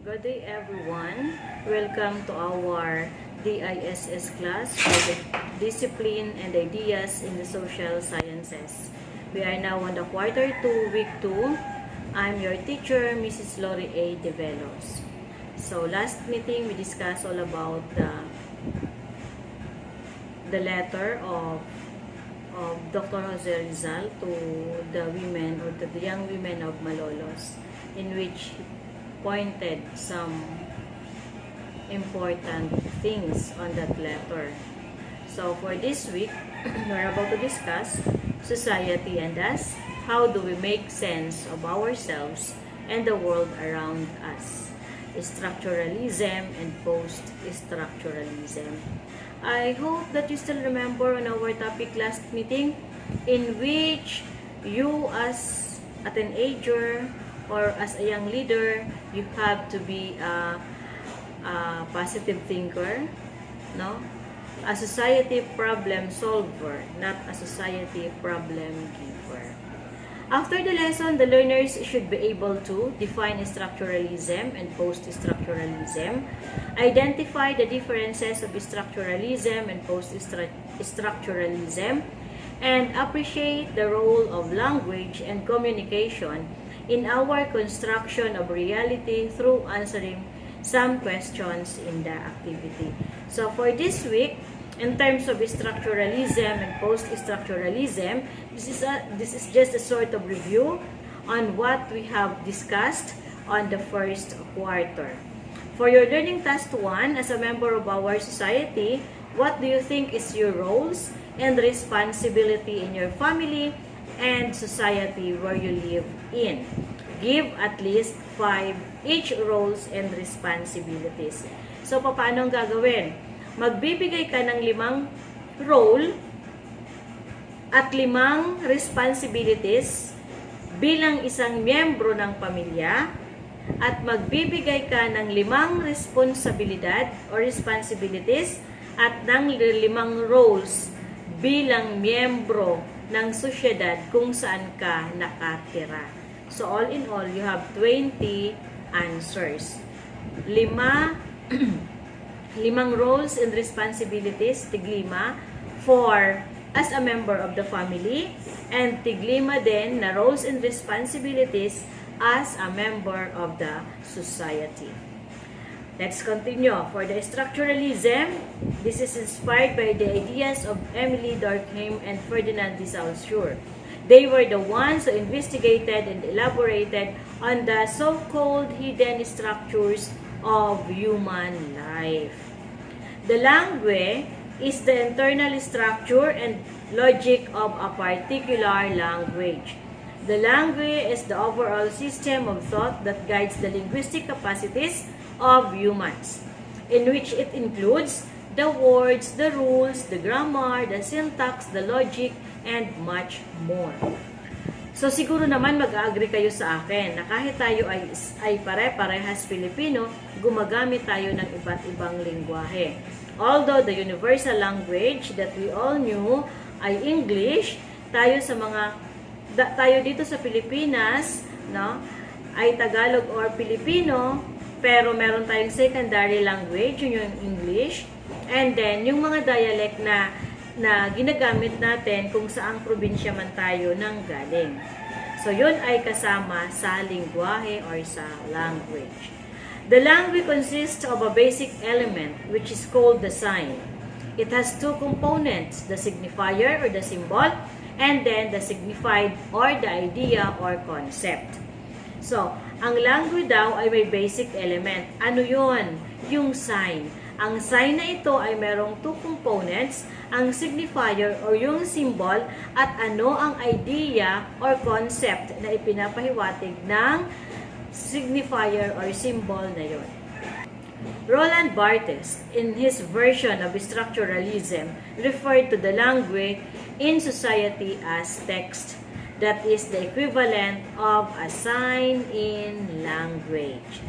Good day everyone. Welcome to our DISS class for the Discipline and Ideas in the Social Sciences. We are now on the quarter 2, week 2. I'm your teacher, Mrs. Lori A. Develos. So last meeting we discussed all about the letter of Dr. Jose Rizal to the women or to the young women of Malolos, in which he pointed some important things on that letter. So for this week, we're about to discuss society and us. How do we make sense of ourselves and the world around us? Structuralism and post-structuralism. I hope that you still remember on our topic last meeting, in which you as a teenager or as a young leader, you have to be a positive thinker, no? A society problem solver, not a society problem giver. After the lesson, the learners should be able to define structuralism and post-structuralism, identify the differences of structuralism and post-structuralism, and appreciate the role of language and communication in our construction of reality through answering some questions in the activity. So for this week, in terms of structuralism and post-structuralism, this is just a sort of review on what we have discussed on the first quarter. For your learning task 1, as a member of our society, what do you think is your roles and responsibility in your family and society where you live in? Give at least 5 each roles and responsibilities. So, paano ang gagawin? Magbibigay ka ng 5 role at 5 responsibilities bilang isang miyembro ng pamilya, at magbibigay ka ng 5 responsibilidad o responsibilities at ng 5 roles bilang miyembro ng sosyedad kung saan ka nakatira. So, all in all, you have 20 answers. 5 roles and responsibilities, tig-5 for as a member of the family, and tig-5 din na roles and responsibilities as a member of the society. Let's continue. For the structuralism, this is inspired by the ideas of Emily Durkheim and Ferdinand de Saussure. They were the ones who investigated and elaborated on the so-called hidden structures of human life. The langue is the internal structure and logic of a particular language. The langue is the overall system of thought that guides the linguistic capacities of humans, in which it includes the words, the rules, the grammar, the syntax, the logic, and much more. So siguro naman mag-agree kayo sa akin na kahit tayo ay pare-parehas Pilipino, gumagamit tayo ng iba't ibang lingwahe. Although the universal language that we all knew ay English, tayo dito sa Pilipinas, no, ay Tagalog or Filipino, pero meron tayong secondary language, yun yung English, and then yung mga dialect na ginagamit natin kung saang probinsya man tayo nang galing. So, yun ay kasama sa lingwahe or sa language. The language consists of a basic element which is called the sign. It has 2 components, the signifier or the symbol, and then the signified or the idea or concept. So, ang language daw ay may basic element. Ano yun? Yung sign. Ang sign na ito ay merong 2 components, ang signifier or yung symbol, at ano ang idea or concept na ipinapahiwatig ng signifier or symbol na yun. Roland Barthes, in his version of structuralism, referred to the language in society as text. That is the equivalent of a sign in language.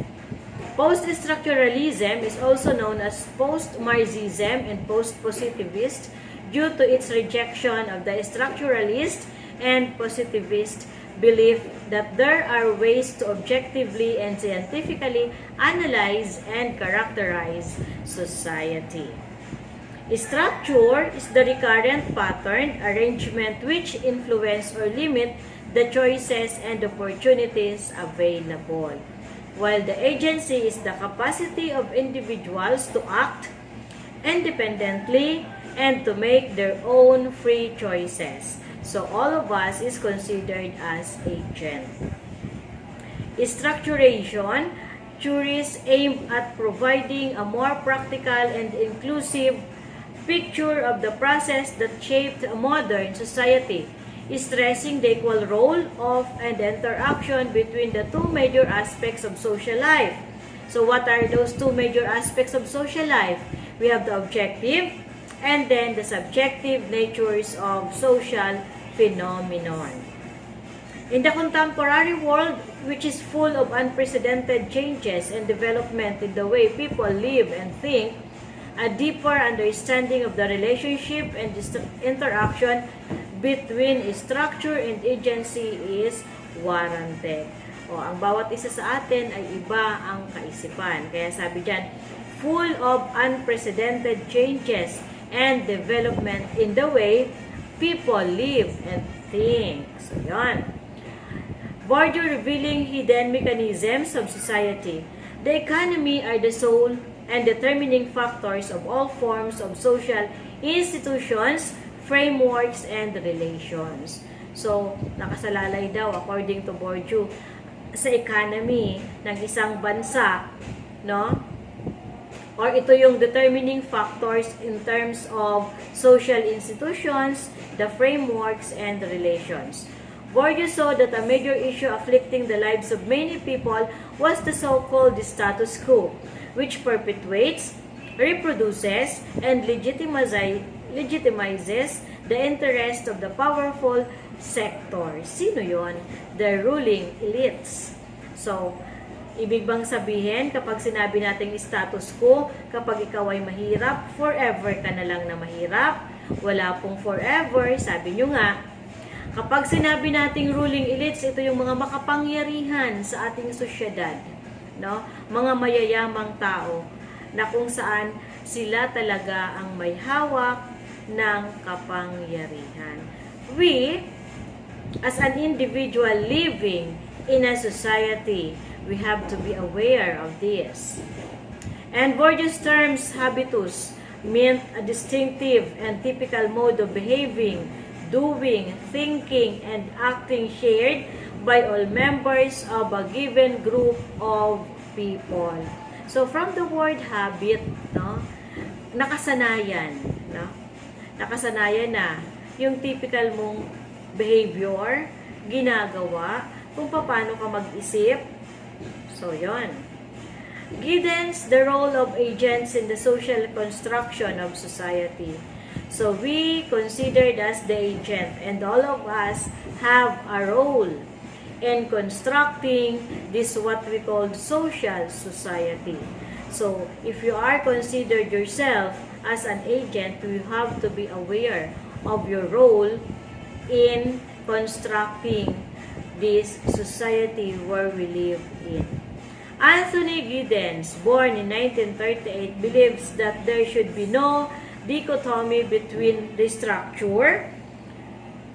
Post-structuralism is also known as post-Marxism and post-positivist due to its rejection of the structuralist and positivist belief that there are ways to objectively and scientifically analyze and characterize society. Structure is the recurrent pattern arrangement which influence or limit the choices and opportunities available, while the agency is the capacity of individuals to act independently and to make their own free choices. So all of us is considered as agent. Structuration, theories aim at providing a more practical and inclusive picture of the process that shaped modern society, stressing the equal role of and interaction between the two major aspects of social life. So what are those two major aspects of social life? We have the objective and then the subjective natures of social phenomenon. In the contemporary world, which is full of unprecedented changes and development in the way people live and think, a deeper understanding of the relationship and interaction between structure and agency is warranted. Ang bawat isa sa atin ay iba ang kaisipan. Kaya sabi dyan, full of unprecedented changes and development in the way people live and think. So, yan. Bourdieu revealing hidden mechanisms of society. The economy are the sole and determining factors of all forms of social institutions, frameworks, and relations. So, nakasalalay daw, according to Bourdieu, sa economy ng isang bansa, no? Or ito yung determining factors in terms of social institutions, the frameworks, and the relations. Bourdieu saw that a major issue afflicting the lives of many people was the so-called status quo, which perpetuates, reproduces, and legitimizes the interest of the powerful sector. Sino yon? The ruling elites. So, ibig bang sabihin, kapag sinabi natin status quo, kapag ikaw ay mahirap, forever ka na lang na mahirap. Wala pong forever, sabi nyo nga. Kapag sinabi nating ruling elites, ito yung mga makapangyarihan sa ating sosyedad. No? Mga mayayamang tao na kung saan sila talaga ang may hawak ng kapangyarihan. We, as an individual living in a society, we have to be aware of this. And Bourdieu's terms habitus meant a distinctive and typical mode of behaving, doing, thinking, and acting shared by all members of a given group of people. So from the word habit, no, nakasanayan, no? Nakasanayan na yung typical mong behavior, ginagawa, kung paano ka mag-isip. So, yon. Guidance, the role of agents in the social construction of society. So, we considered as the agent, and all of us have a role in constructing this what we call social society. So, if you are considered yourself as an agent, you have to be aware of your role in constructing this society where we live in. Anthony Giddens, born in 1938, believes that there should be no dichotomy between the structure.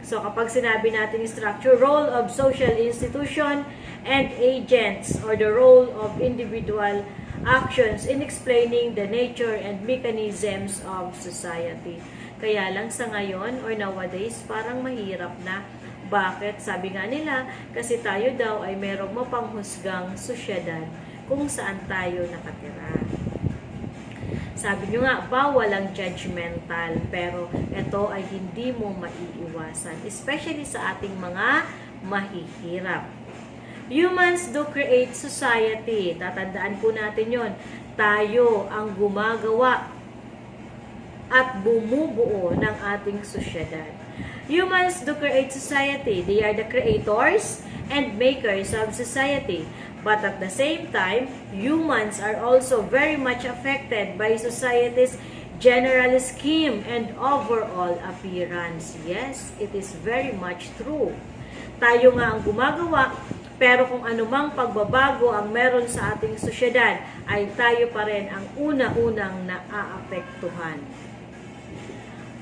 So kapag sinabi natin structure, role of social institution and agents, or the role of individual actions in explaining the nature and mechanisms of society. Kaya lang sa ngayon or nowadays, parang mahirap na. Bakit? Sabi nga nila, kasi tayo daw ay merong mapanghusgang sosyedad kung saan tayo nakatira. Sabi nyo nga, bawal ang judgmental, pero ito ay hindi mo maiiwasan, especially sa ating mga mahihirap. Humans do create society. Tatandaan po natin yon. Tayo ang gumagawa at bumubuo ng ating sosyedad. Humans do create society. They are the creators and makers of society. But at the same time, humans are also very much affected by society's general scheme and overall appearance. Yes, it is very much true. tayo nga ang gumagawa, pero kung anumang pagbabago ang meron sa ating sosyedad, ay tayo pa rin ang una-unang naaapektuhan.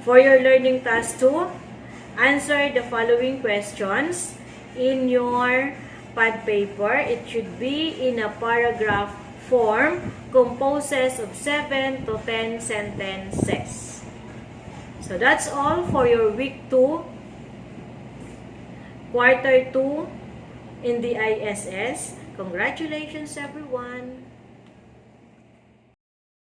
For your learning task 2, answer the following questions in your pad paper. It should be in a paragraph form, composes of 7 to 10 sentences. So that's all for your week 2, quarter 2 in the ISS. Congratulations everyone!